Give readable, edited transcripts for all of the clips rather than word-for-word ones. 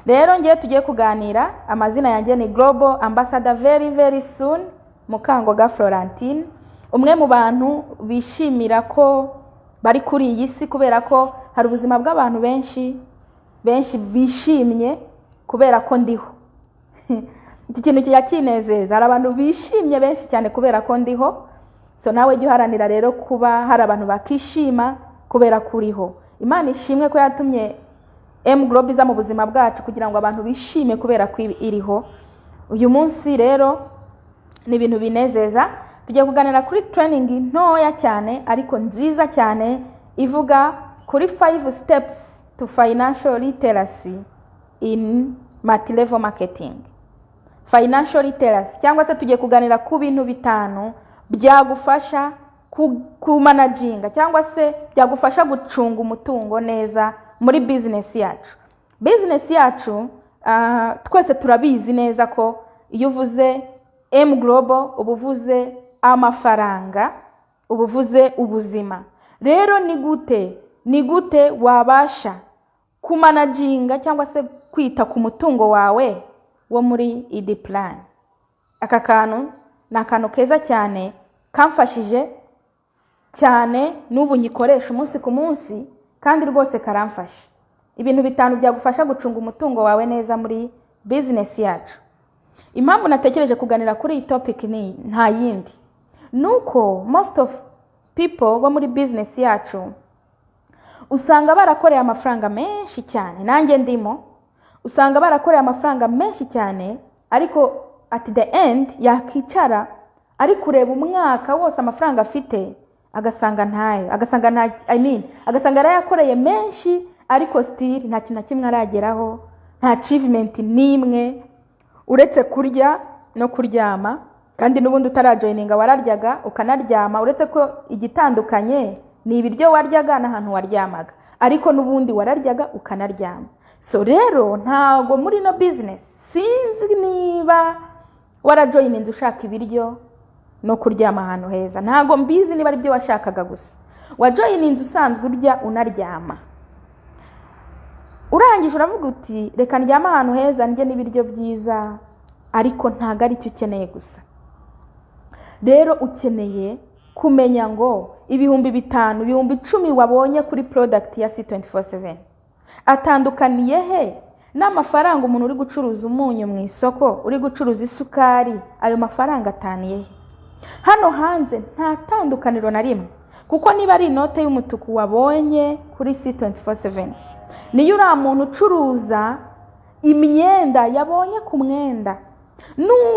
Rero ngiye tugiye kuganira, amazina yanjye ni Global Ambassador very soon Mukangoga Florentine, umwe mu bantu bishimira ko bari kuri iyi si kubera ko hari ubuzima bw'abantu benshi bishimye kubera ko ndiho. Iki kintu kiyakinezeza, hari abantu bishimye benshi cyane kubera ko ndiho. So nawe jya uharanira rero kuba hari abantu bakishima kubera kuriho. Imana ishimwe ko yatumye Global iza mu buzima bwacu kugira ngo abantu bishime kubera ko iriho. Uyu munsi rero ni ibintu binezeza, tugiye kuganira kuri training ntoya cyane ariko nziza cyane ivuga kuri 5 steps to financial literacy in multi-level marketing. Financial literacy cyangwa se tugiye kuganira ku bintu bitanu byagufasha ku managinga cyangwa se byagufasha gucunga umutungo neza muri business yacu. Business yacu twese turabizi neza ko iyo uvuze Global ubuvuze amafaranga, ubuvuze ubuzima. Rero ni gute wabasha kumanaginga cyangwa se kwita ku mutungo wawe wo muri ID plan. Aka kantu ni akantu keza cyane kamfashije cyane, n'ubu nyikoresha umunsi ku munsi kandi rwose karamfasha. Ibintu bitanu byagufasha gucunga umutungo wawe neza muri business yacu. Impamvu natekereje kuganira kuri iyi topic ni nta yindi, nuko most of people bo muri business yacu usanga barakoreye amafaranga menshi cyane, nanjye ndimo. Usanga barakoreye amafaranga menshi cyane ariko at the end yakicara ari kureba umwaka wose amafaranga afite agasanga ntayo, agasanga yarayakoreye menshi ariko still nta kintu na kimwe arageraho, nta achievement nimwe uretse kurya no kuryama. Kandi n'ubundi utarajoininga wararyaga ukanaryama, uretse ko igitandukanye ni ibiryo waryaga n'ahantu waryamaga, ariko n'ubundi wararyaga ukanaryama. So rero ntago muri no business, sinzi niba warajoininze ushaka ibiryo no kuryama ahantu heza, ntago mbizi niba ari byo washakaga gusa. Wajoininze usanzwe urya unaryama, urangije uravuga uti reka ndyama ahantu heza ndye n'ibiryo byiza, ariko ntago ari cyo ukeneye gusa. Rero ukeneye kumenya ngo ibihumbi 5, ibihumbi 10 wabonye kuri product ya C24/7 atandukaniye he n'amafaranga umuntu uri gucuruza umunyu mu isoko, uri gucuruza isukari, ayo mafaranga ataniye he? Hano hanze nta tandukaniro na rimwe, kuko niba ari inote y'umutuku wabonye kuri C24/7 niyo uri muntu ucuruza imyenda yabonye ku mwenda,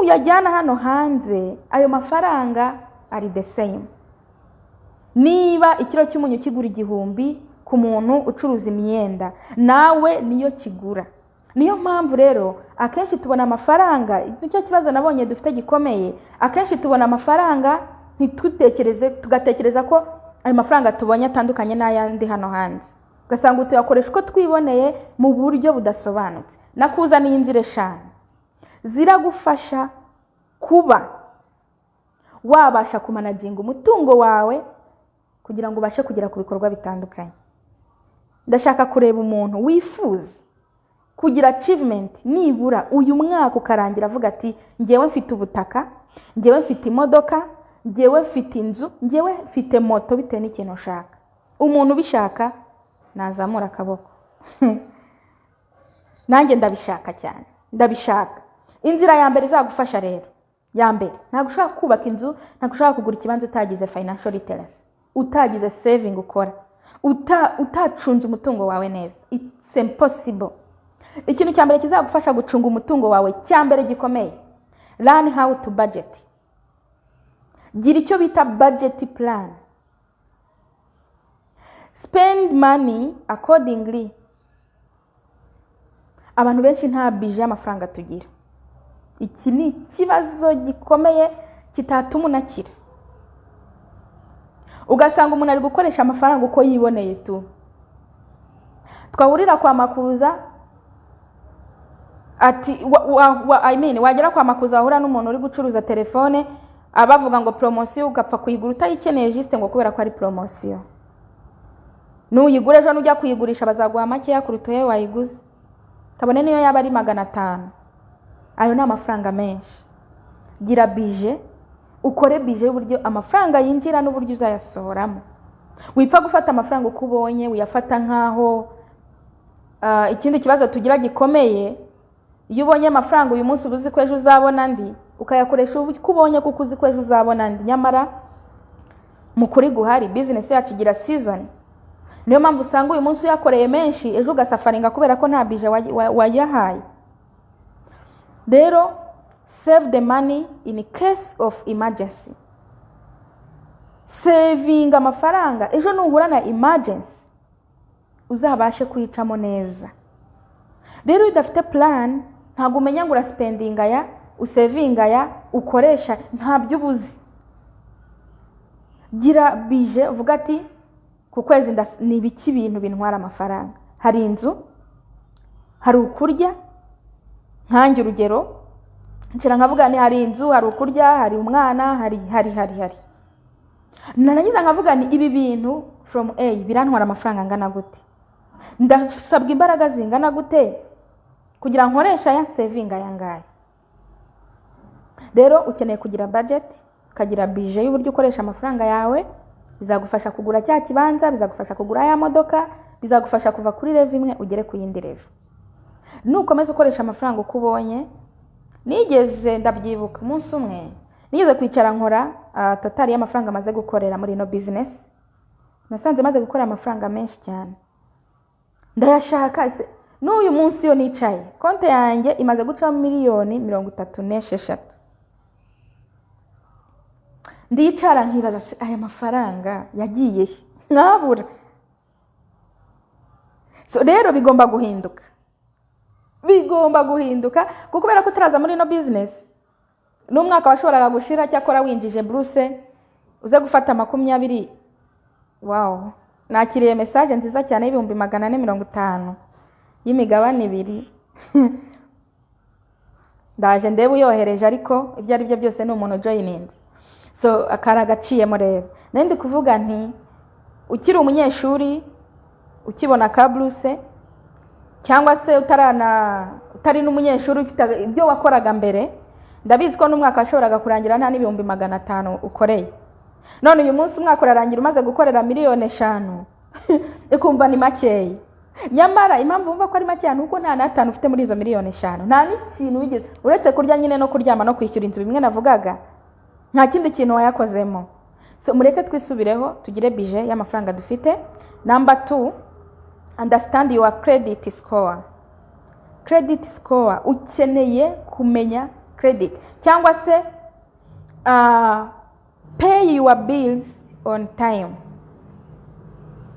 yajyana hano hanze ayo mafaranga ari the same. Niba ikiro cy'umunyu kigura 1000 ku muntu ucuruza imyenda, nawe niyo kigura. Niyo mpamvu rero akenshi tubona amafaranga, nicyo kibazo nabonye dufite gikomeye, akenshi tubona amafaranga tugatekereza ko ayo mafaranga tubonye atandukanye n'ayandi hano hanze, ugasanga tuyakoresha uko twiboneye mu buryo budasobanutse. Nakuzaniye inzira 5 ziragufasha kuba wabasha kumanaginga umutungo wawe kugira ngo ubashe kugera ku bikorwa bitandukanye. Ndashaka kureba umuntu wifuza kugira achievement nibura uyu mwaka ukarangira avuga ati ngewe mfite ubutaka, ngewe mfite imodoka, ngewe mfite inzu, ngewe mfite moto, bitewe n'ikintu ushaka. Umuntu ubishaka nazamura akaboko. Nanjye ndabishaka cyane, ndabishaka. Inzira ya mbere izagufasha rero, ya mbere, ntabwo ushaka kubaka inzu, ntabwo ushaka kugura ikibanza utagize financial literacy, utagize saving ukora, utacunze umutungo wawe neza. It's impossible. Ikintu cya mbere kizagufasha gucunga umutungo wawe cya mbere gikomeye, learn how to budget. Gira icyo bita budget plan. Spend money accordingly. Abantu benshi nta bije y'amafaranga tugira. Iki ni ikibazo gikomeye kitatuma unakira. Ugasanga umuntu ari gukoresha amafaranga uko yiboneye tu. Twahurira kwa Makuza ati wagera kwa Makuza wahura n'umuntu uri gucuruza telefone, abavuga ngo promotion, ugapfa kuyigura utayikeneye juste ngo kubera ko ari promotion. Nuyigure ejo nujya kuyigurisha bazaguha make ya kurutoye wayiguze. kabone niyo yaba ari 500, ayo ni amafaranga menshi. Gira bije, ukore bije y'uburyo amafaranga yinjira n'uburyo uzayasohoramo. Wipfa gufata amafaranga uko ubonye uyafata nkaho ikindi kibazo tugira gikomeye, iyo ubonye amafaranga uyu munsi ubuzi ko ejo uzabona andi, ukayakoresha uko ubonye kuko uzi ko ejo uzabona andi. Nyamara mukuri guhari business yacu igira season. Niyo mpamvu usanga uyu munsi uyakoreye menshi, ejo ugasafaringa kubera ko nta bije wayahaye. Rero save the money in case of emergency. Saving amafaranga ejo nuhura na emergency uzabashe kwicamo neza. Rero udafite plan ntago umenya ngo spending aya, usaving aya, ukoresha nta byubuzi. Gira bije uvuga ati ku kwezi ni ibiki ibintu bintwara amafaranga. Hari inzu, hari ukurya, nkange urugero nshira nkavuga ni hari inzu, hari ukurya, hari umwana, hari narangiza nkavuga ni ibi bintu from A birantwara amafaranga ngana gute, ndasabwa imbaraga zingana gute kugira nkoresha ya saving aya ngaya. Rero ukeneye kugira budget, ukagira bije y'uburyo ukoresha amafaranga yawe. Bizagufasha kugura cya kibanza, bizagufasha kugura ya modoka, bizagufasha kuva kuri level imwe ugere ku yindi level. Nukomeza ukoresha amafaranga uko ubonye. Nigeze ndabyibuka umunsi umwe nigeze kwicara nkora total y'amafaranga maze gukorera muri no business. Nasanze maze gukora amafaranga menshi cyane, ndayashaka n'uyu munsi yo nicaye konte yanjye imaze guca miliyoni 36. Ndicara nkibaza aya mafaranga yagiye nkabura. So rero bigomba guhinduka kuko kubera ko turaza muri no business n'umwaka washoboraga gushira cyakora winjije Bruce uze gufata 20. Wow, nakiriye message nziza cyane y'ibihumbi 450 y'imigabane 2. Ndaje ndebe uyohereje, ariko ibyo ari byo byose ni umuntu joining. So akara gaciyemo rero. Nandi kuvuga nti ukiri umunyeshuri ukibona ka Bruce cyangwa se utari n'umunyeshuri ufite ibyo wakoraga mbere, ndabizi ko n'umwaka washoboraga kurangira nta n'ibihumbi 500 ukoreye. None uyu munsi umwaka urarangira umaze gukorera miliyoni 5 ikumva ni makeya. Nyamara impamvu umva ko ari makeya nuko nta na 5 ufite muri izo miliyoni 5. Nta n'ikintu wigeze uretse kurya nyine no kuryama no kwishyura inzu bimwe navugaga, nta kindi kintu wayakozemo. So mureke twisubireho tugire bije y'amafaranga dufite. Number 2, understand your credit score. Credit score, ukeneye kumenya credit cyangwa se pay your bills on time.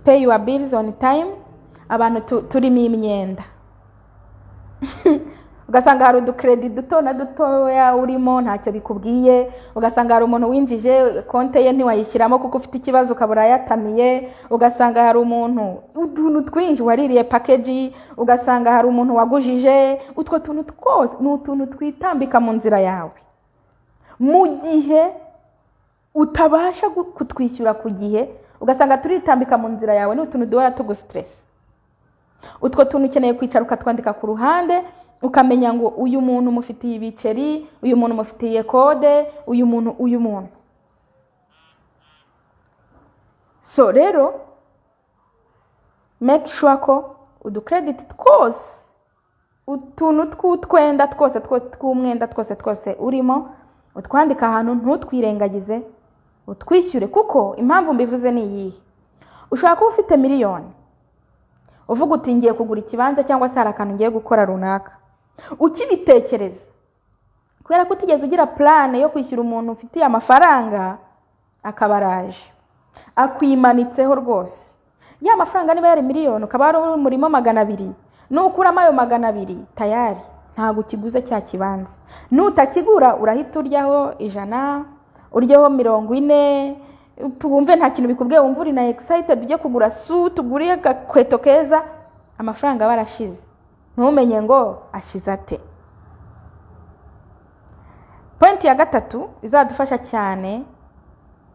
Pay your bills on time. Abantu turimo imyenda ugasanga hari uducredit duto na dutoya urimo ntacyo bikubwiye. Ugasanga hari umuntu winjije konte ye ntiwayishyiramo kuko ufite ikibazo ukabura yatamiye. Ugasanga hari umuntu uduntu twinshi waririye package. Ugasanga hari umuntu wagujije. Utwo tuntu twose ni utuntu twitambika mu nzira yawe mu gihe utabasha kutwishyura ku gihe. Ugasanga turitambika mu nzira yawe ni utuntu duhora tugustress. Utwo tuntu ukeneye kwicara ukatwandika ku ruhande, ukamenya ngo uyu muntu mufitiye ibiceri, uyu muntu mufitiye kode, uyu muntu. So rero make sure ko uducredit twose, utuntu tw'utwenda twose tw'umwenda twose urimo utwandika ahantu, ntutwirengagize, utwishyure. Kuko impamvu mbivuze ni iyi: ushaka kuba ufite miliyoni uvuga uti ngiye kugura ikibanza cyangwa se hari akantu ngiye gukora runaka, ukibitekereza kubera ko utigeze ugira plan yo kwishyura umuntu ufitiye amafaranga, akabaraje akwimanitseho rwose. Ya mafaranga niba yari miliyoni ukaba ari umurimo 200, nukuramo ayo 200 tayari ntago ukiguze cya kibanza. Nutakigura urahita uryaho 100, uryaho 40, wumve nta kintu bikubwiye, wumva uri na excited ujye kugura suit, uguriye gakweto keza, amafaranga barashize ntumenye ngo ashize ate. Point ya 3 izadufasha cyane: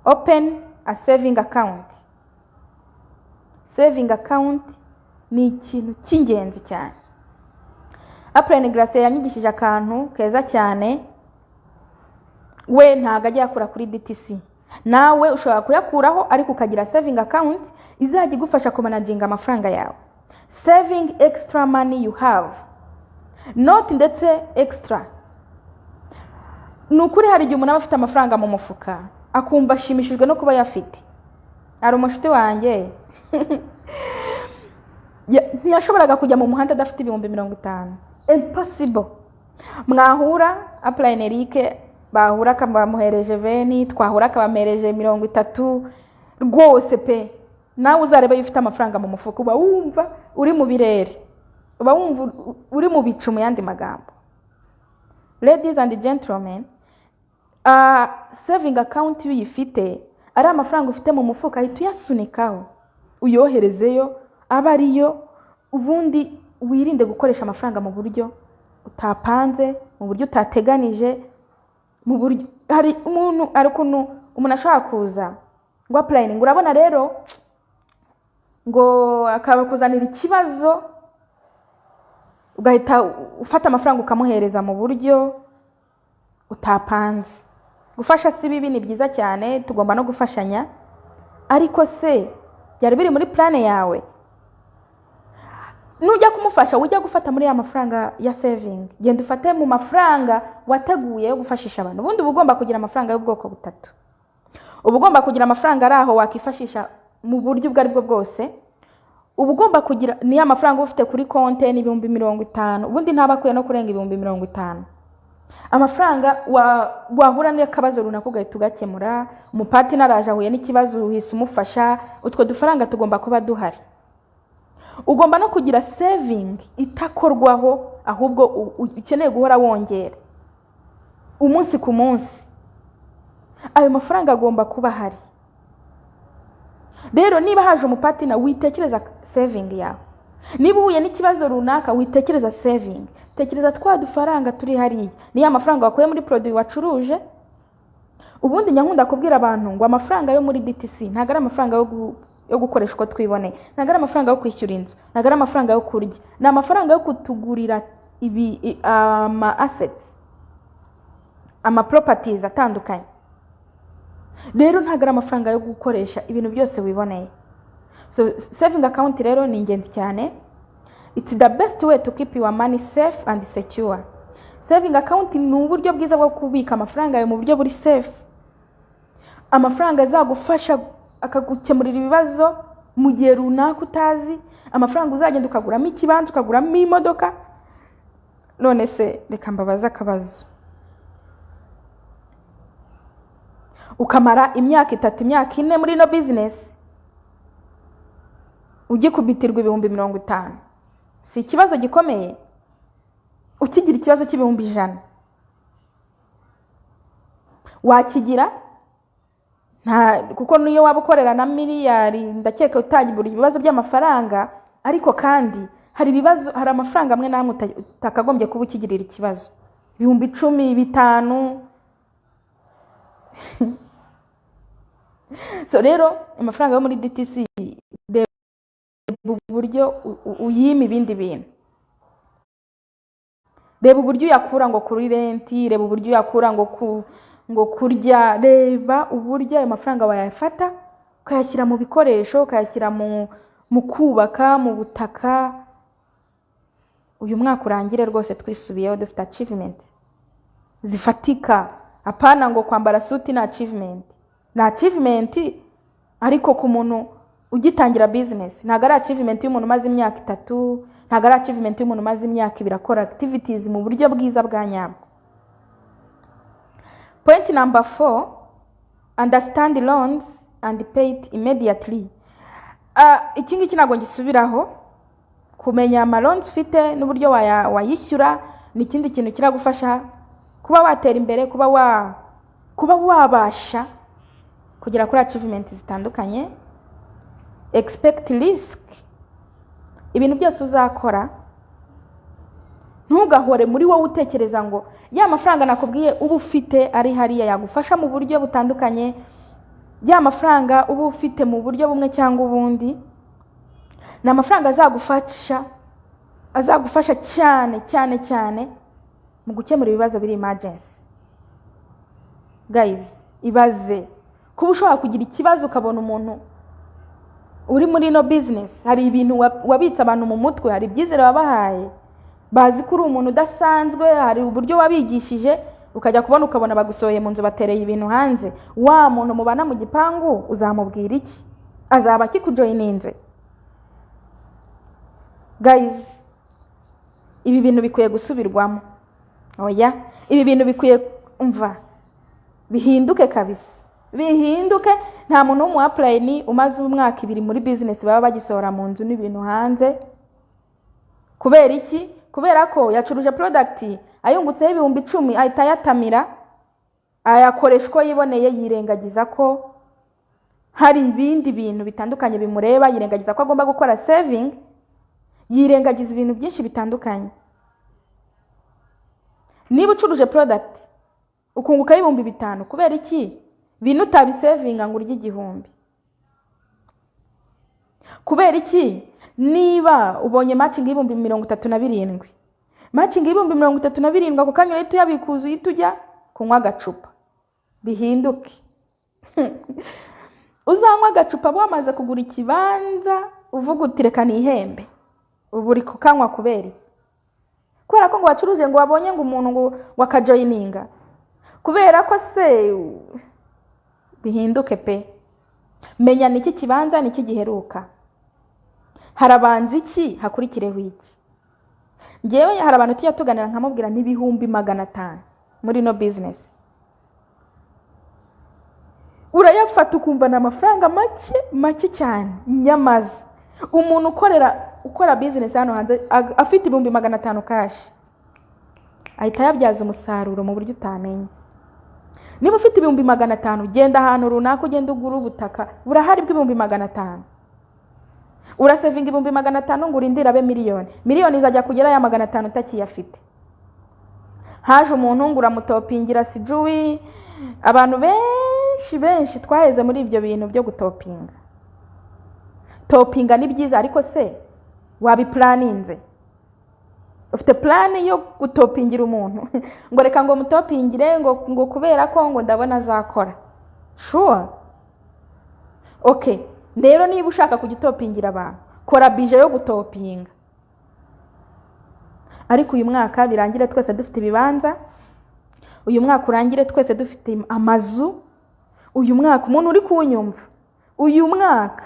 open a saving account. Saving account ni ikintu cy'ingenzi cyane. Apurayini Grace yanyigishije akantu keza cyane, we ntago ajya yakura kuri DTC. Nawe ushobora kuyakuraho ariko ukagira saving account izajya igufasha kumanaginga amafaranga yawe. Saving extra money you have, not ndetse extra. Nukuri hari igihe umuntu aba afite amafaranga mu mufuka akumva ashimishijwe no kuba yafite. Ari umushuti wanjye ntiyashoboraga kujya mu muhanda adafite 50,000. Impossible. Mwahura Apurayini Eric, bahura akabamuhereje veni, twahura akabamuhereje 30 rwose pe. Nawe uzareba yifite amafaranga mu mufuka uba wumva uri mu birere, uba wumva uri mu bicu mu yandi magambo. Ladies and gentlemen, saving account iyo uyifite ari amafaranga ufite mu mufuka ahita uyasunikaho uyoherezeyo aba ariyo, ubundi wirinde gukoresha amafaranga mu buryo utapanze, mu buryo utateganije, mu buryo hari umuntu ashaka kuza ngo Apurayini ngo urabona rero ngo akabakuzanira ikibazo ugahita ufata amafaranga ukamuhereza mu buryo utapanze. Gufasha si bibi, ni byiza cyane, tugomba no gufashanya, ariko se byari biri muri plane yawe? Nujya kumufasha ujya gufata muri ya mafaranga ya saving, genda ufate mu mafaranga wateguye yo gufashisha abantu. Ubundi ugomba kugira amafaranga y'ubwoko butatu. Ugomba kugira amafaranga araho wakifashisha mu buryo bwari bwo bwose. Ugomba kugira ni amafaranga ufite kuri konte ni 50,000, ubundi ntabakwiye no kurenga 50,000. Amafaranga wahura n'akabazo runaka ugahita ugakemura, umupati naraje ahuye n'ikibazo uhise umufasha, utwo dufaranga tugomba kuba duhari. Ugomba no kugira saving itakorwaho, ahubwo ukeneye guhora wongera umunsi ku munsi. Ayo mafaranga agomba kuba hari. Rero niba haje umupatina witekereza saving yawe, niba uhuye n'ikibazo runaka witekereza saving, tekereza twa dufaranga turi hariya ni ya mafaranga wakuye muri produit wacuruje. Ubundi nyankunda kubwira abantu ngo amafaranga yo muri DTC ntago ari amafaranga yo gukoresha uko twibone, ntago ari amafaranga yo kwishyura inzu, ntago ari amafaranga yo kurya, ni amafaranga yo kutugurira ama assets, ama properties atandukanye. Rero ntago ari amafaranga yo gukoresha ibintu byose wiboneye. So saving account rero ni ingenzi cyane. It's the best way to keep your money safe and secure. Saving account ni uburyo bwiza bwo kubika amafaranga yawe mu buryo buri safe. Amafaranga azagufasha akagukemurira ibibazo mu gihe runaka utazi. Amafaranga uzagenda ukaguramo ikibanza, ukaguramo imodoka. None se reka mbabaza akabazo. Ukamara imyaka 3, imyaka 4 muri no business, ugikubitirwa 50,000. Si ikibazo gikomeye? Ukigira ikibazo cy'100,000 wakigira? Nta, kuko niyo wabukorera na miliyari ndakeka utagibura ibibazo by'amafaranga, ariko kandi hari ibibazo, hari amafaranga amwe namwe utakagombye kuba ukigirira ikibazo. 10,000, 5. So rero amafaranga yo muri DTC uburyo uyima ibindi bintu. Reba uburyo yakura ngo kuri renti, reba uburyo yakura ngo kurya, reba uburyo ayo mafaranga wayafata ukayashyira mu bikoresho, ukayashyira mu kubaka, mu butaka. Uyu mwaka urangire rwose twisubiyeho dufite achievement zifatika. Apana ngo kwambara suit na achievement. Na achievement ariko ku muntu ugitangira business, ntago ari achievement y'umuntu maze imyaka 3, ntago ari achievement y'umuntu maze imyaka 2 akora activities mu buryo bwiza bwa nyabwo. Point number 4, understand loans and pay it immediately. Iki ngiki nago ngisubiraho. Kumenya ama loans ufite n'uburyo wayishyura ni ikindi kintu kiragufasha kuba watera imbere, kuba wabasha kugera kuri achievement zitandukanye. Expect risk. Ibintu byose uzakora ntugahore muri wowe utekereza ngo ya mafaranga nakubwiye uba ufite ari hariya yagufasha mu buryo butandukanye. Ya mafaranga uba ufite mu buryo bumwe cyangwa ubundi na amafaranga azagufasha azagufasha cyane cyane cyane mu gukemura ibibazo biri emergency. Guys, ibaze kuba ushobora kugira ikibazo ukabona umuntu uri muri no business, hari ibintu wabitsa abantu mu mutwe, hari ibyizere wabahaye, bazi ko uri umuntu udasanzwe, hari uburyo wabigishije, ukajya kubona ukabona bagusohoye mu nzu batereye ibintu hanze. Wa muntu mubana mu gipangu uzamubwira iki? Azaba akikujoyininze? Guys, ibi bintu bikwiye gusubirwamo. Oya, ibi bintu bikwiye bihinduke kabisa, bihinduke. Nta muntu w'umu apply umaze umwaka 2 muri business baba bagisohora mu nzu n'ibintu hanze. Kubera iki? Kubera ko yacuruje product ayungutseho 10,000 ahita yatamira, ayakoreshwa yiboneye, yirengagiza ko hari ibindi bintu bitandukanye bimureba, yirengagiza ko agomba gukora saving, yirengagiza ibintu byinshi bitandukanye. Niba ucuruje product ukunguka 5,000, kubera iki? Bintu utabisavinga ngo urye 1,000. Kubera iki? Niba ubonye matching 37,000, matching 37,000 ako kanya leta yabikuza yitujya kunywa gacupa. Bihinduke. Uzanywa gacupa bwamaze kugura ikibanza uvuga utireka nihembe. Ubu uri kukanywa kubera kubera ko ngo wacuruje ngo wabonye ngo umuntu ngo wakajoyininga. Kubera ko se bihinduke pe. Menya niki kibanza niki giheruka. Harabanza iki hakurikireho iki. Ngewe hari abantu tujya tuganira nkamubwira n'ibihumbi 500 muri no business. Urayafata ukumva na amafaranga make cyane. Nyamaze umuntu ukora business hano hanze afite 500 cash, ahita yabyaza umusaruro mu buryo utamenye. Niba ufite 500, genda ahantu runaka, ugenda ugura ubutaka burahari bw'500. Urasavinga 500 ngo urindira abe miliyoni izajya kugera ya 500 utakiyafite. Haje umuntu ngura mutopingira sijuwi. Abantu benshi twaheze muri ibyo bintu byo gutopinga. Topinga ni byiza, ariko se wabiplaninze? Ufite plan yo gutopingira umuntu ngo reka ngo mutopingire ngo kubera ko ngo ndabona azakora? Sure. Okay, rero niba ushaka kugitopingira abantu, kora bije yo gutopinga. Ariko uyu mwaka birangire twese dufite ibibanza, uyu mwaka urangire twese dufite amazu, uyu mwaka umuntu uri kunyumva, uyu mwaka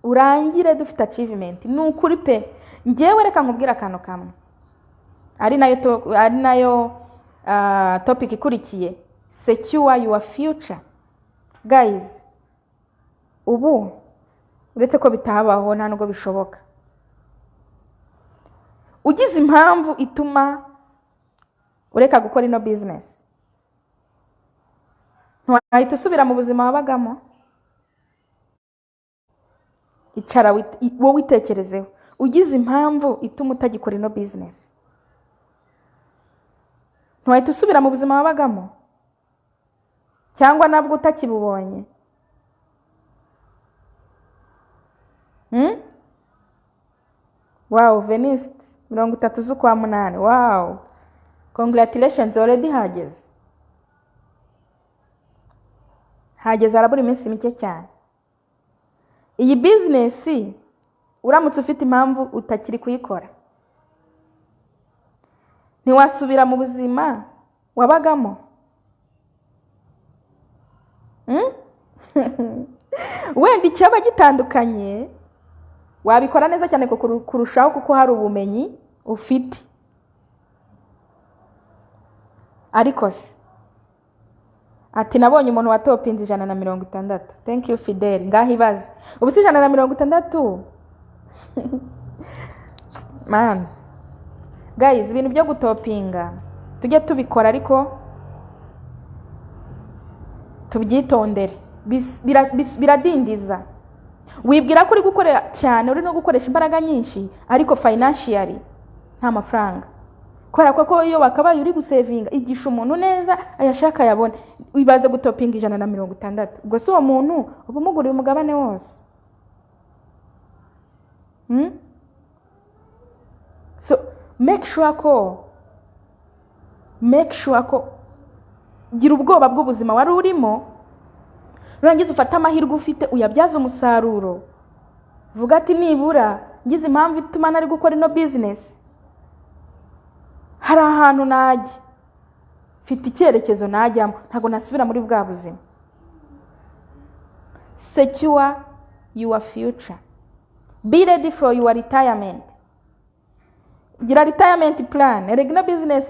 urangire dufite achievement. Nukuri pe. Ngewe reka nkubwira akantu kamwe, ari nayo topic ikurikiye, secure your future. Guys, ubu uretse ko bitabaho nta nubwo bishoboka. Ugize impamvu ituma ureka gukora ino business, ntwahita usubira mu buzima wabagamo. Icara wowe witekerezeho, ugize impamvu ituma utagikora ino business, ntwahita usubira mu buzima wabagamo cyangwa nabwo utakibubonye. Wow, Venice 30 z'ukwa 8. Wow, congratulations, already hageze arabura iminsi mike cyane. Iyi business uramutse ufite impamvu utakiri kuyikora, ntiwasubira mu buzima wabagamo. Wenda icyaba gitandukanye wabikora neza cyane kurushaho kuko hari ubumenyi ufite. Ariko se ati nabonye umuntu watopinze 160. Thank you Fidel. Ngaho ibaze ubu si 160. Man, guys, ibintu byo gutopinga tujye tubikora, ariko tubyitondere. Biradindiza. Wibwira ko uri gukora cyane, uri no gukoresha imbaraga nyinshi, ariko financially nta mafaranga. Kubera ko iyo wakabaye uri gusavinga, igisha umuntu neza ayashaka yabone. Wibaze gutopinga 160. Ubwo so uwo muntu ubumuguriye umugabane wose. So make sure ko gira ubwoba bw'ubuzima wari urimo, nurangiza ufata amahirwe ufite uyabyaza umusaruro. Vuga ati nibura ngize impamvu ituma nari gukora ino business, hari ahantu najya, mfite icyerekezo najyamo, ntago nasubira muri bwa buzima. Secure your future. Be ready for your retirement. Gira retirement plan. Erega business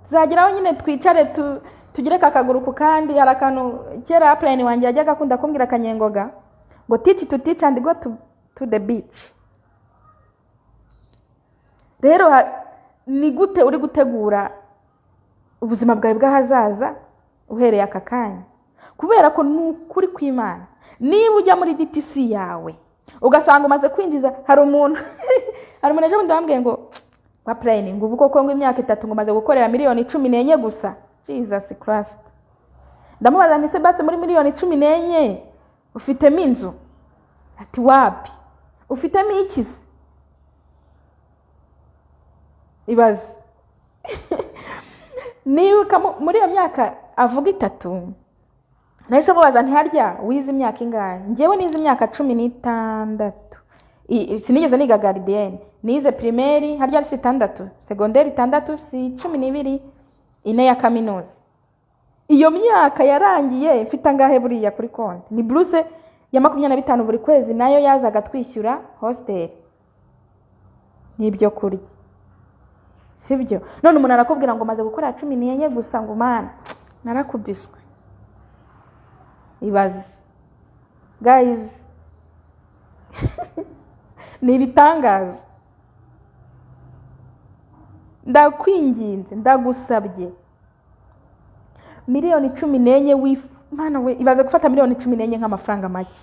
tuzageraho nyine twicare tugire kakaguru ku kandi. Hari akantu kera plan wanjye yajyaga akunda kumbwira Kanyengoga ngo teach to teach and go to the beach. Rero ni gute uri gutegura ubuzima bwawe bw'ahazaza uhereye aka kanya? Kubera ko nukuri kw'Imana, niba ujya muri DTC yawe ugasanga umaze kwinjiza, hari umuntu ejo bundi wambwiye ngo wa planning ubu koko ngo imyaka 3 ngo maze gukorera miliyoni 14 gusa. Jesus Christ. Ndamubaza nti se base muri miliyoni 14 ufitemo inzu? Ati wapi? Ufitemo iki? Ibaze. Niba muri iyo myaka avuga 3, nahise mubaza nti harya wize imyaka ingahe? Ngewe nize imyaka 16. Sinigeze niga gardienne, nize primaire harya ari 6, secondaire 6, si 12, ine ya kaminuza. Iyo myaka yarangiye mfite angahe buriya kuri konti? Ni blouse ya 25 buri kwezi, nayo yazaga twishyura hostel n'ibyo kurya, sibyo? None umuntu arakubwira ngo maze gukora 14 gusa, ngo mana narakubiswe. Ibaze guys. Ni ibitangaza. Ndakwinginze, ndagusabye, miliyoni 14 mana we, ibaze gufata miliyoni 14 nk'amafaranga make.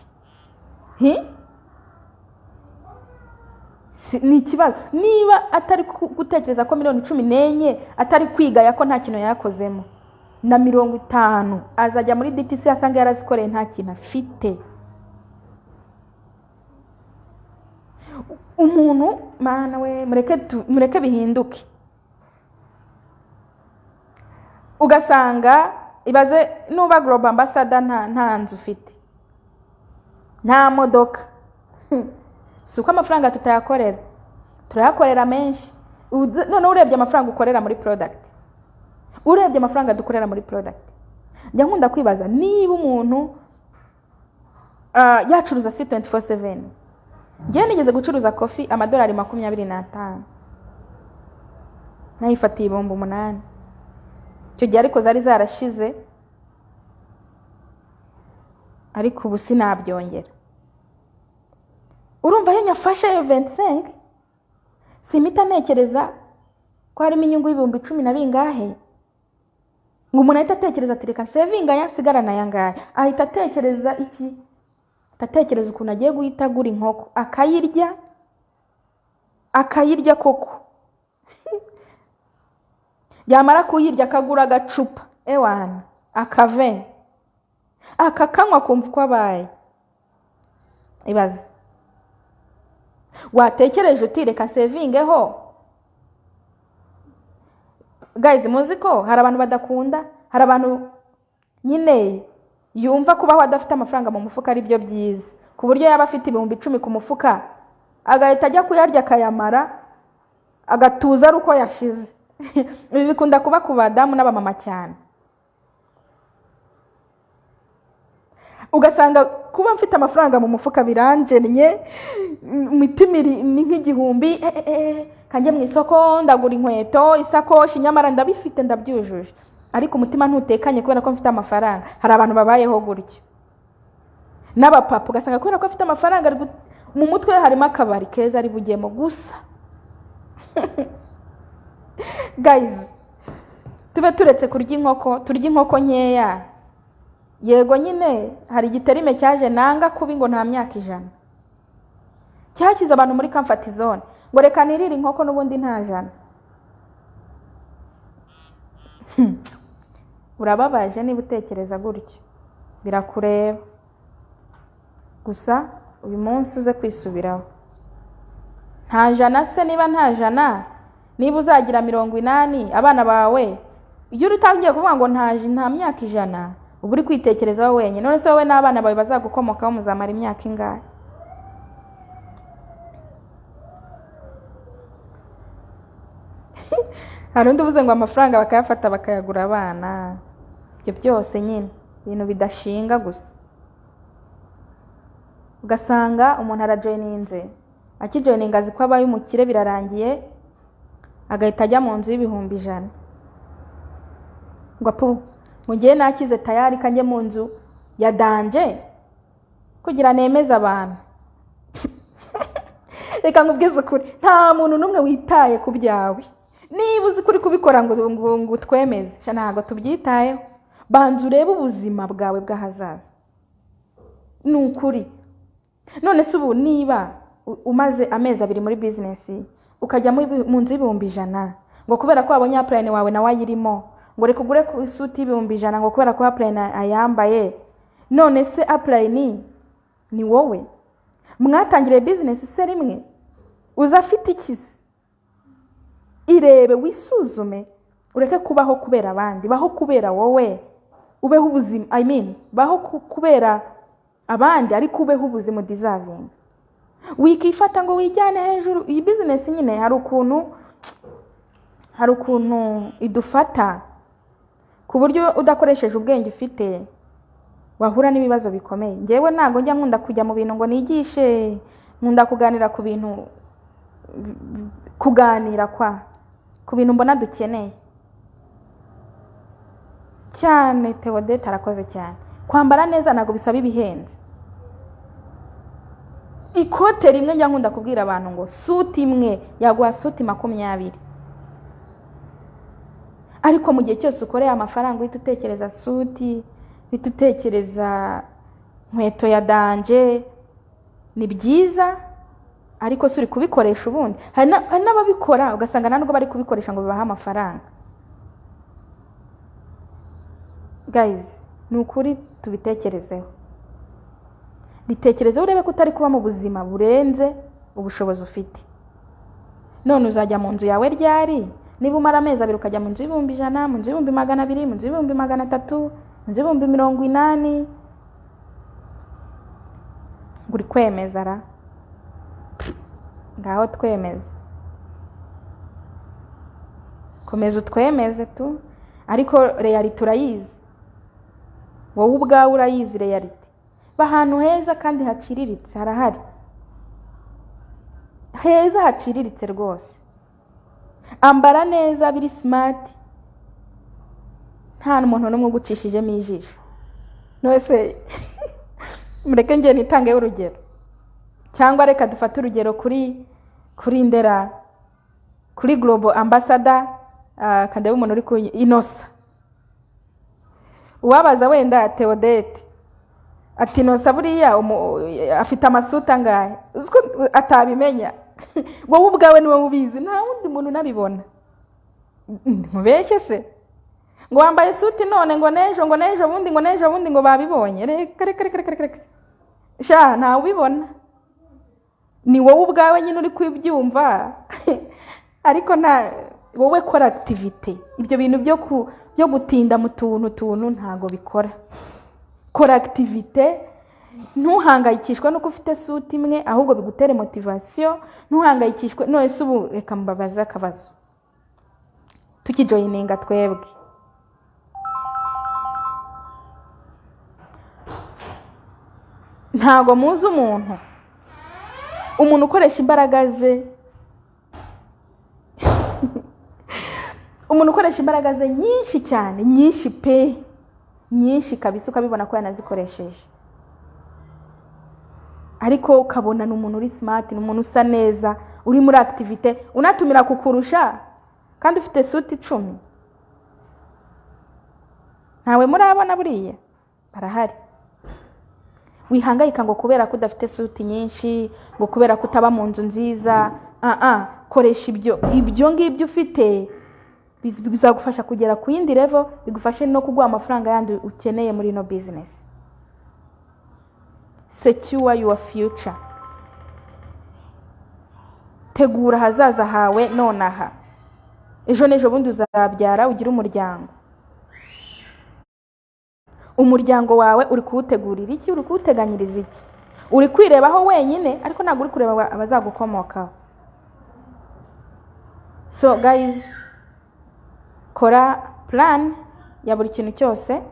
Ni ikibazo. Niba atari gutekereza ko miliyoni 14 atari kwiga yako nta kintu yakozemo, na 50 azajya muri DTC asanga yarazikoreye nta kintu afite. Umuntu mana we, mureke bihinduke. Ugasanga ibaze nuba global ambassador nta nzu ufite, nta modoka. Suko amafaranga tutayakorera, turayakorera menshi. None urebye amafaranga ukorera muri product, urebye amafaranga dukorera muri product, njya nkunda kwibaza niba umuntu yacuruza C24/7. Ngiye nigeze gucuruza coffee amadolari 25, nayifatiye ibombo 8. Icyo gihe ariko zari zarashize, ariko ubu sinabyongera. Urumva iyo nyafashe 25, simita ntekereza ko harimo inyungu y'ibihumbi 10 na bingahe. Ngo umuntu ahita atekereza ati reka saving yansigarana yangahe. Ahita atekereza iki? Tatekereza ukuntu agiye guhita gura inkoko akayirya koko. Yamara kuyirya akagura agacupa ewana akave akakanywa kumva ko abaye. Ibaze, watekereje uti reka savingeho. Guys, muzi ko hari abantu badakunda, hari abantu nyine yumva kubaho adafite amafaranga mu mufuka ari byo byiza, ku buryo yaba afite ibihumbi 10 ku mufuka agahita ajya kuyarya akayamara agatuza ari uko yashize. Ibi bikunda kuba ku badamu n'abamama cyane. Ugasanga kuba mfite amafaranga mu mufuka biranjennye, mitimiri ni nk'igihumbi, kanjye mu isoko ndagura inkweto, isakoshi, nyamara ndabifite ndabyujuje, ariko umutima ntutekanye kubera ko mfite amafaranga. Hari abantu babayeho gutyo. N'abapapa ugasanga kubera ko afite amafaranga mu mutwe harimo akabari keza ari bugemo gusa. Guys, tube turetse kurya inkoko, turya inkoko nkeya. Yego nyine hari igiterime cyaje nanga kubi ngo nta myaka 100. Cyakiza abantu muri comfort zone ngo reka nirire inkoko n'ubundi nta 100. Urababaje niba utekereza gutyo, birakureba. Gusa uyu munsi uze kwisubiraho. nta jana se, niba nta jana, niba uzagira 80 abana bawe, iyo utangiye kuvuga ngo nta myaka 100, ubu uri kwitekerezaho wenyine. None se wowe n'abana bawe bazagukomokaho muzamara imyaka ingahe? hari undi uvuze ngo amafaranga bakayafata bakayagura abana. Ibyo byose nyine ibintu bidashinga gusa. Ugasanga umuntu arajoininze, akijoininga azi ko abaye umukire birarangiye, agahita ajya mu nzu y'ibihumbi 100 ngo apu mu gihe nakize tayari kanjye mu nzu ya danje kugira nemeza abantu. Reka nkubwize ukuri, nta muntu numwe witaye ku byawe. Niba uzi kuri kubikora ngo twemeze, ntago tubyitayeho. Banza urebe ubuzima bwawe bw'ahazaza. Ni ukuri. None se ubu niba umaze amezi 2 muri business, ukajya mu nzu y'ibihumbi 100 ngo kubera ko wabonye upline wawe na wayirimo, ngo reka ugure ku isuti y'ibihumbi 100 ngo kubera ko upline ayambaye, none se upline ni wowe? Mwatangire business se rimwe, uzafite ikizi? Irebe, wisuzume, ureke kubaho kubera abandi, baho kubera wowe, ubeho ubuzima, baho kubera abandi ariko ubeho ubuzima deserving. Wikifata ngo wijyane hejuru. Iyi business nyine hari ukuntu idufata ku buryo udakoresheje ubwenge ufite wahura n'ibibazo bikomeye. Ngewe ntago njya nkunda kujya mu bintu ngo nigishe, nkunda kuganira ku bintu, ku bintu mbona dukeneye cyane. Theodete arakoze cyane. Kwambara neza ntago bisaba ibihenze. Ikote rimwe njya nkunda kubwira abantu ngo suti imwe yaguha suti 20, ariko mu gihe cyose ukoreye amafaranga uhita utekereza suti, uhita utekereza nkweto ya danje. Ni byiza ariko suri kubikoresha ubundi. Hari n'ababikora ugasanga ntabwo bari kubikoresha ngo bibaha amafaranga. Guys, ni ukuri tubitekerezeho. Bitekerezeho urebe ko utari kuba mu buzima burenze ubushobozi ufite. None uzajya mu nzu yawe ryari? Niba umara amezi 2 ukajya mu nzu y'ibihumbi 100, mu nzu y'ibihumbi 200, mu nzu y'ibihumbi 300, mu nzu y'ibihumbi 80, uri kwemeza ra? Ngaho twemeze. Komeza utwemeze tu, ariko reality urayizi. Wowe ubwawe urayizi reality. Bahantu heza kandi haciriritse harahari. Heza haciriritse rwose. Ambara neza biri smart. Nta n'umuntu n'umwe ugucishijemo ijisho. Nose mureke ngiye nitange urugero. Cyangwa reka dufate urugero kuri Ndera, kuri Global Ambassador, kandi umuntu uri ku Inosa. Uwabaza wenda Theodete ati Inosa buriya afite amasuta ngahe, uziko atabimenya. Wowe ubwawe niwe ubizi, nta wundi muntu nabibona. Mubeshye se ngo wambaye suti none ngo nejo bundi ngo babibonye. Reka sha nta ubibona. Ni wowe ubwawe nyine uri kwibyumva. Ariko nta wowe kora activity. Ibyo bintu byo gutinda mu tuntu ntago bikora. Kora activity. Ntuhangayikishwe nuko ufite suti imwe, ahubwo bigutere motivation. Ntuhangayikishwe none se ubu reka mbabaza akabazo. Tukijoininga twebwe, ntago muzi umuntu ukoresha imbaraga ze umuntu ukoresha imbaraga ze nyinshi cyane, nyinshi pe, nyinshi kabisa, ukabibona ko yanazikoresheje, ariko ukabona n'umuntu uri smart, n'umuntu usa neza, uri muri activity, unatumira kukurusha kandi ufite suti 10. Ntawe murabona buriya barahari. Wihangayika ngo kubera ko udafite suti nyinshi, ngo kubera ko utaba mu nzu nziza. Koresha ibyo ngibyo ufite, bizagufasha kugera ku yindi level, bigufashe no kuguha amafaranga yandi ukeneye muri no business. Secure your future. tegura hazaza hawe nonaha. Ejo n'ejo bundi uzabyara ugira umuryango. Umuryango wawe uri kuwutegurira iki? Uri kuwuteganyiriza iki? Uri kwirebaho wenyine ariko ntabwo uri kureba abazagukomokaho. So guys, kora plan ya buri kintu cyose.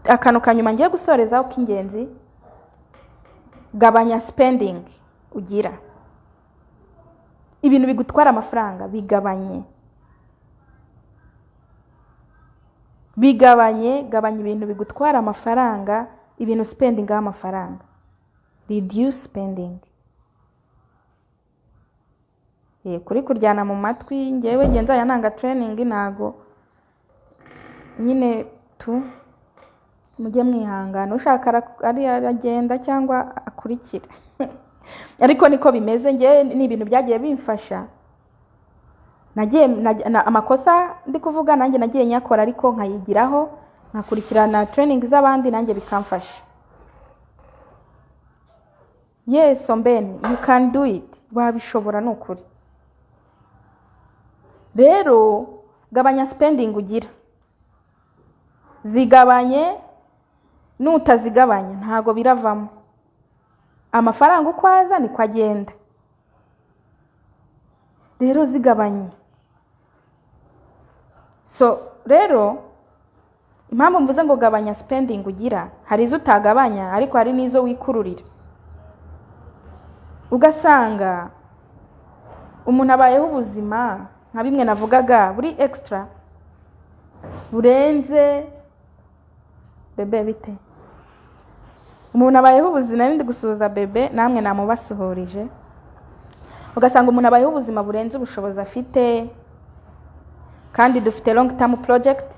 Akantu kanyuma ngiye gusorezaho k'ingenzi, gabanya spending ugira. Ibintu bigutwara amafaranga bigabanye. Gabanya ibintu bigutwara amafaranga, ibintu spending amafaranga. Reduce spending. Kuri kuryana mu matwi ngewe ngenza yananga training nago nyine mujye mwihangana, ushaka ari agenda cyangwa akurikira. Ariko niko bimeze, ngewe ni ibintu byagiye bimfasha. Amakosa ndi kuvuga nanjye nagiye nyakora ariko nkayigiraho, nkakurikirana training z'abandi nanjye bikamfasha. Yes, Ombeni, you can do it. Wabishobora n'ukuri. Rero gabanya spending ugira. Zigabanye, nutazigabanya ntago biravamo. Amafaranga uko aza niko agenda. Rero zigabanye. So rero impamvu mvuze ngo gabanya spending ugira, hari izo utagabanya ariko hari nizo wikururira. Ugasanga umuntu abayeho ubuzima nka bimwe navugaga buri extra burenze bebe bite. Umuntu abayeho ubuzima, ndi gusuhuza bebe namwe namubasuhurije. Ugasanga umuntu abayeho ubuzima burenze ubushobozi afite, kandi dufite long term project,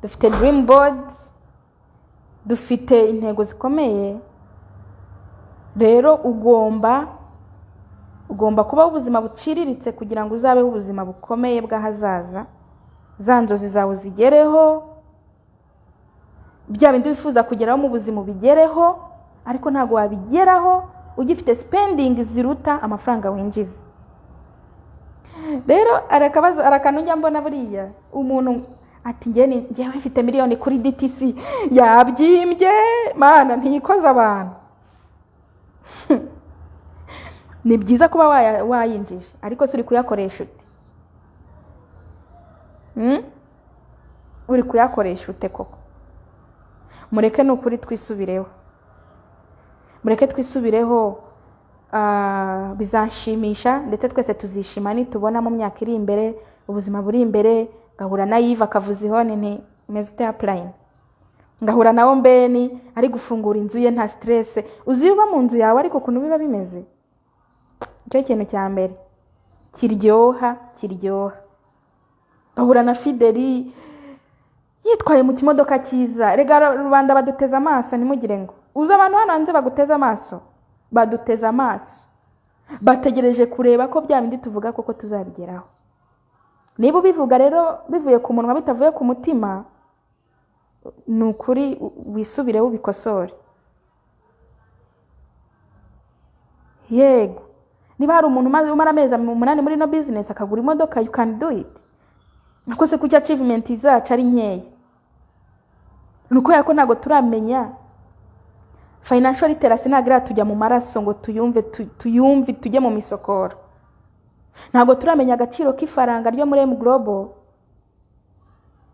dufite dream board, dufite intego zikomeye. Rero ugomba kubaho ubuzima buciriritse kugira ngo uzabeho ubuzima bukomeye bw'ahazaza. Za nzozi zawe zigereho, bya bindi wifuza kugeraho mu buzima ubigereho, ariko ntago wabigeraho ugifite spending ziruta amafaranga winjiza. Rero arakanu njya mbona buriya umuntu ati ngewe mfite miliyoni kuri DTC, yabyimbye mana ntikoza abantu. Ni byiza kuba wayinjije ariko suri kuyakoresha ute? Uri kuyakoresha ute koko? Mureke n'ukuri twisubireho. Mureke twisubireho, bizanshimisha ndetse twese tuzishima nitubona mu myaka iri imbere ubuzima buri imbere. Ngahura na Yves akavuza ihone nti mezute apply. Ngahura na Ombeni ari gufungura inzu ye nta stress. Uzi uba mu nzu yawe ariko kuntu biba bimeze. Icyo kintu cya mbere kiryoha. Ngahura na Fideli yitwaye mu kimodoka cyiza. Rega rubanda baduteza amaso, nimugire ngo uza abantu hano hanze baguteza amaso. Baduteza amaso, bategereje kureba ko bya bindi tuvuga koko tuzabigeraho. Niba ubivuga rero bivuye ku munwa bitavuye ku mutima, nukuri wisubireho ubikosore. Yego, niba hari umuntu umara amezi 8 muri no business akagura imodoka, you can do it. Nakose kuki achievement izacu ari nkeya. Nuko yako ntago turamenya financial literacy ntagira tujya mu maraso ngo tuyumve tujye mu misokoro. Ntago turamenya agaciro k'ifaranga ryo muri M Global.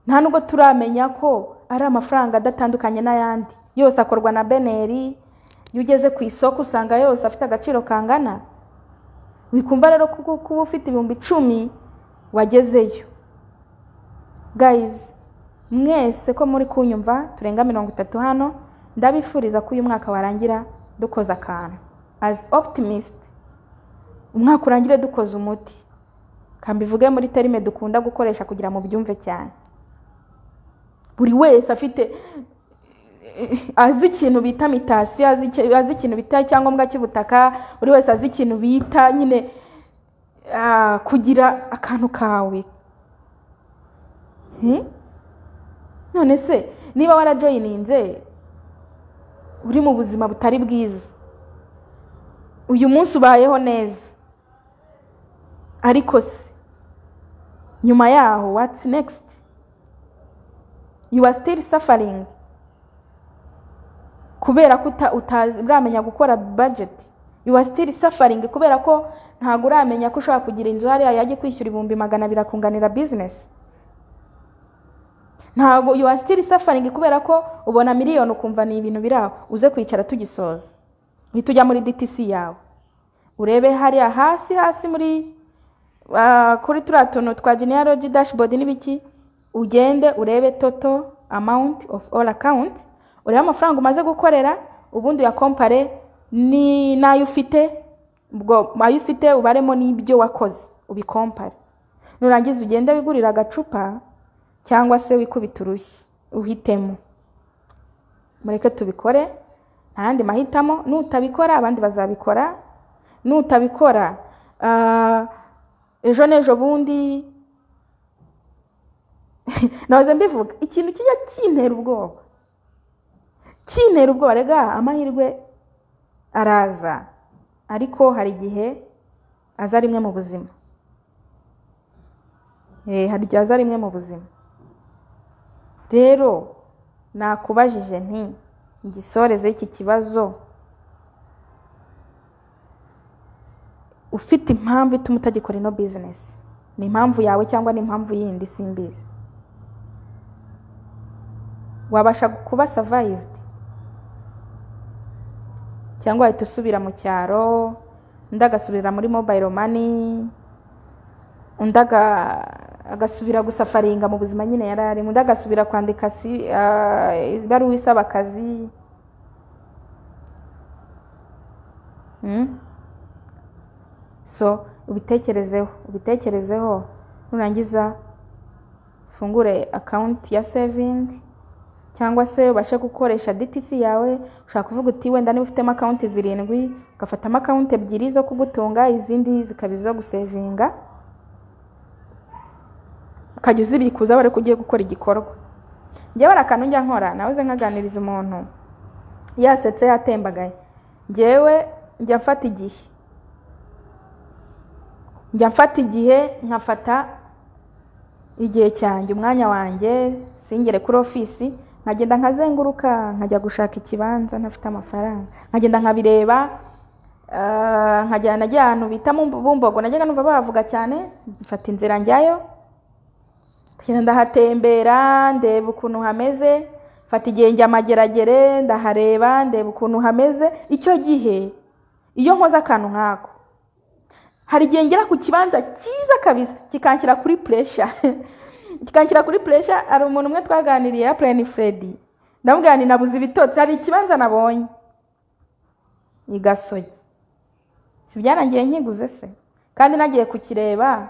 Nta nubwo turamenya ko ari amafaranga adatandukanye n'ayandi. Yose akorwa na Beneri. Iyo ugeze ku isoko usanga yose afite agaciro kangana. Wikumva rero kuba ufite 10,000 wagezeyo. Guys, mwese ko muri kunyumva turenga 30 hano, ndabifuriza ko uyu mwaka warangira dukoza akantu. As optimist, umwaka urangire dukoza umuti. Kambivuge muri terime dukunda gukoresha kugira mu byumve cyane. Buri wese afite azi ikintu bita mutation, azi ikintu bita cyangombwa cy'ubutaka, buri wese azi ikintu bita nyine kugira akantu kawe. None se niba warajoyininze uri mu buzima butari bwiza, uyu munsi ubayeho neza, ariko se nyuma yaho what's next? You are still suffering kubera ko uramenya gukora budget. You are still suffering kubera ko ntago uramenya ko ushobora kugira inzu hariya yaje kwishyura 200,000 kunganira business. Ntago you are still suffering kubera ko ubona miliyoni ukumva ni ibintu biraho uze kwicara tugisoza. Uhita muri DTC yawe urebe hariya hasi muri kuri turatuntu twa genealogy dashboard n'ibiki, ugende urebe total amount of all account, urebe amafaranga umaze gukorera, ubundi ya compare ni nayo ufite, ubwo mayo ufite ubaremo n'ibyo wakoze ubikompare. Nurangiza ugende bigurira agacupa cyangwa se wikubita urushyi uhitemo. Mureke tubikore, ntandi mahitamo. Nutabikora abandi bazabikora, nutabikora ejo nejo bundi nahoze mbivuga ikintu kijya kintera ubwoba rega, amahirwe araza ariko hari igihe aza rimwe mu buzima. Hari igihe aza rimwe mu buzima. Rero nakubajije nti ngisoreze iki kibazo, ufite impamvu ituma utagikora ino business, ni impamvu yawe cyangwa ni impamvu yindi simbizi, wabasha kuba survived cyangwa wahita usubira mu cyaro, ndagasubira muri mobile money, agasubira gusafaringa mu buzima nyine yarari, ndagasubira kwandika ibaruwa isaba akazi. So ubitekerezeho nurangiza fungure account ya saving cyangwa se ubashe gukoresha DTC yawe. Ushaka kuvuga uti wenda niba ufite account 7 ugafata account 2 zo kugutunga, izindi zikabizo gusavinga, ukajya uzibikuza bare kugiye gukora igikorwa. Njye barakantu njya nkora, nawe nkaganiriza umuntu yasetse yatembagaye, njyewe njya mfata igihe nkafata igihe cyanjye, umwanya wanjye, singere kuri office, nkagenda nkazenguruka, nkajya gushaka ikibanza ntafite amafaranga, nkagenda nkabireba, nkajyana ahantu bita mu Bumbogo, najyaga numva bavuga cyane, mfata inzira njyayo, kugenda ndahatembera, ndeba ukuntu hameze, mfata igihe njya mageragere, ndahareba, ndeba ukuntu hameze. Icyo gihe iyo nkoza akantu nkako, hari igihe ngera ku kibanza cyiza kabisa kikanshyira kuri pressure Ari umuntu umwe twaganiriye ya Plain Freddy, ndamubwira nabuze ibitotsi, hari ikibanza nabonye i Gasogi, si byarangiye nkiguze se, kandi nagiye kukireba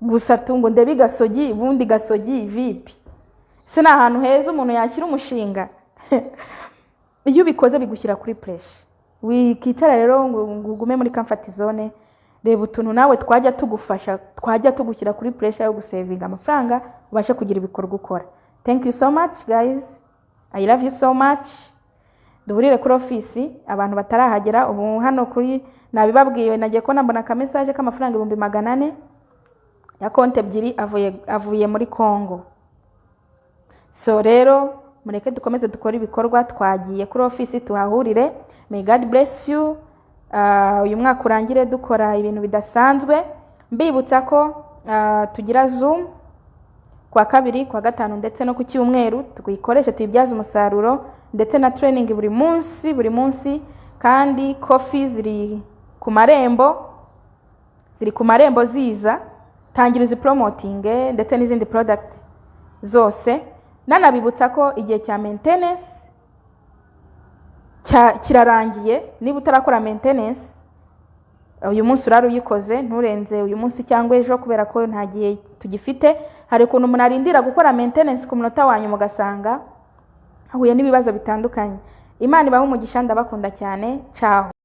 gusa tungo ndebe i Gasogi, ubundi Gasogi vipi, se na ahantu heza umuntu yakira umushinga. Iyo ubikoze bigushyira kuri pressure, wikicara rero ngo ugume muri comfort zone. Reba utuntu nawe twajya tugufasha, twajya tugushyira kuri pressure yo gusavinga amafaranga ubashe kugira ibikorwa ukora. Thank you so much guys, I love you so much. Duhurire kuri office, abantu batarahagera ubu hano kuri nabibabwiwe, nagiye ko nambona ka message k'amafaranga 400 ya konti 2 avuye muri Congo. So rero mureke dukomeze dukora ibikorwa, twagiye kuri office tuhahurire. May God bless you. Uyu mwaka urangire dukora ibintu bidasanzwe. Mbibutsa ko tugira Zoom kwa 2, kwa 5 ndetse no ku Cyumweru, tukuyikoresha tuyibyaza umusaruro, ndetse na training buri munsi, kandi coffee ziri ku marembo ziza, tangira uzi promoting ndetse n'izindi products zose. Nanabibutsa ko igihe cya maintenance kirarangiye. Niba utarakora maintenance uyu munsi urari uyikoze, nturenze uyu munsi cyangwa ejo, kubera ko nta gihe tugifite. Hari ukuntu umuntu arindira gukora maintenance ku munota wanyu mugasanga ahuye n'ibibazo bitandukanye. Imana ibahe umugisha, ndabakunda cyane. Ciao.